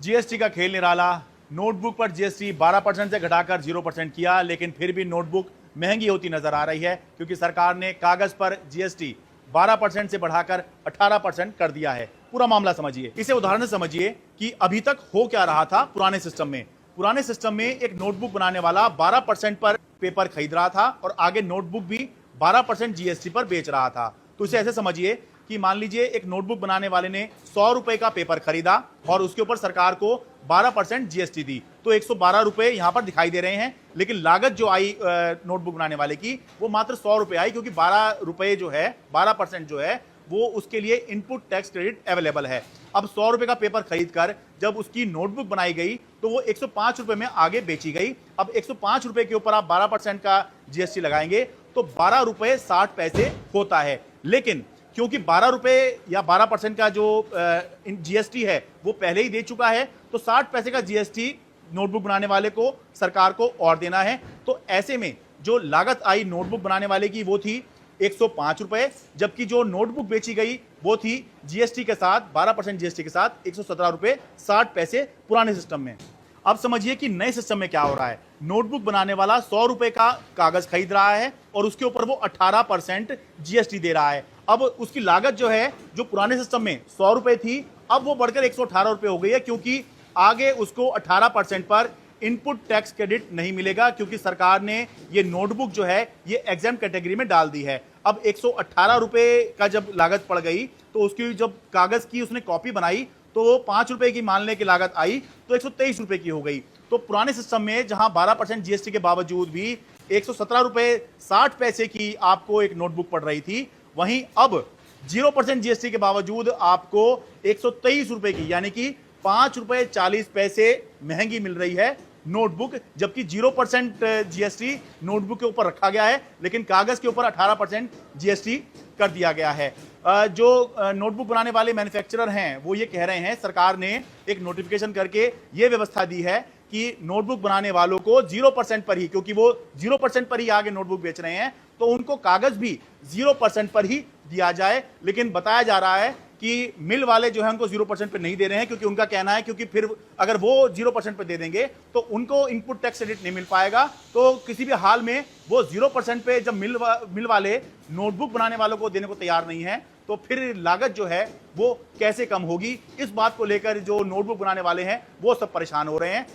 GST का खेल निराला। Notebook पर जीएसटी 12% से घटाकर 0% किया, लेकिन फिर भी नोटबुक महंगी होती नजर आ रही है क्योंकि सरकार ने कागज पर जीएसटी 12% से बढ़ाकर 18% कर दिया है। पूरा मामला समझिए, इसे उदाहरण से समझिए कि अभी तक हो क्या रहा था पुराने सिस्टम में एक नोटबुक बनाने वाला 12% पर पेपर खरीद रहा था और आगे नोटबुक भी 12% जीएसटी पर बेच रहा था। तो इसे ऐसे समझिए कि मान लीजिए एक नोटबुक बनाने वाले ने 100 रुपए का पेपर खरीदा और उसके ऊपर सरकार को 12% जीएसटी दी, तो 112 रुपए यहां पर दिखाई दे रहे हैं, लेकिन लागत जो आई नोटबुक बनाने वाले की वो मात्र 100 रुपए आई, क्योंकि 12 रुपए जो है 12% जो है वो उसके लिए इनपुट टैक्स क्रेडिट अवेलेबल है। अब 100 रुपए का पेपर खरीद कर जब उसकी नोटबुक बनाई गई तो वो 105 रुपए में आगे बेची गई। अब 105 रुपए के ऊपर आप 12% का जीएसटी लगाएंगे तो 12 रुपए 60 पैसे होता है, लेकिन क्योंकि 12 रुपए या 12% का जो जीएसटी है वो पहले ही दे चुका है, तो 60 पैसे का जीएसटी नोटबुक बनाने वाले को सरकार को और देना है। तो ऐसे में जो लागत आई नोटबुक बनाने वाले की वो थी 105 रुपए, जबकि जो नोटबुक बेची गई वो थी जीएसटी के साथ 12% जीएसटी के साथ 117 रुपए 60 पैसे पुराने सिस्टम में। अब समझिए कि नए सिस्टम में क्या हो रहा है। नोटबुक बनाने वाला 100 रुपए का कागज खरीद रहा है और उसके ऊपर वो 18% जीएसटी दे रहा है। अब उसकी लागत जो है, जो पुराने सिस्टम में 100 रुपए थी, अब वो बढ़कर 118 रुपए हो गई है, क्योंकि आगे उसको 18% पर इनपुट टैक्स क्रेडिट नहीं मिलेगा, क्योंकि सरकार ने ये नोटबुक जो है ये एग्जाम कैटेगरी में डाल दी है। अब 118 रुपए का जब लागत पड़ गई तो उसकी जब कागज की उसने कॉपी बनाई तो 5 रुपए की मानने की लागत आई तो 123 रुपए की हो गई। तो पुराने सिस्टम में जहां 12% जीएसटी के बावजूद भी 117 रुपए 60 पैसे की आपको एक नोटबुक पड़ रही थी, वहीं अब 0% जीएसटी के बावजूद आपको 123 रुपए की, यानी कि 5 रुपए 40 पैसे महंगी मिल रही है नोटबुक, जबकि 0% जीएसटी नोटबुक के ऊपर रखा गया है, लेकिन कागज के ऊपर 18% जीएसटी कर दिया गया है। जो नोटबुक बनाने वाले मैन्युफैक्चरर हैं वो ये कह रहे हैं, सरकार ने एक नोटिफिकेशन करके ये व्यवस्था दी है कि नोटबुक बनाने वालों को 0% पर ही, क्योंकि वो 0% पर ही आगे नोटबुक बेच रहे हैं, तो उनको कागज भी 0% पर ही दिया जाए। लेकिन बताया जा रहा है कि मिल वाले जो है उनको 0% पे नहीं दे रहे हैं, क्योंकि उनका कहना है क्योंकि फिर अगर वो 0% पे दे देंगे तो उनको इनपुट टैक्स क्रेडिट नहीं मिल पाएगा। तो किसी भी हाल में वो 0% पे जब मिल वाले नोटबुक बनाने वालों को देने को तैयार नहीं है, तो फिर लागत जो है वो कैसे कम होगी। इस बात को लेकर जो नोटबुक बनाने वाले हैं वो सब परेशान हो रहे हैं।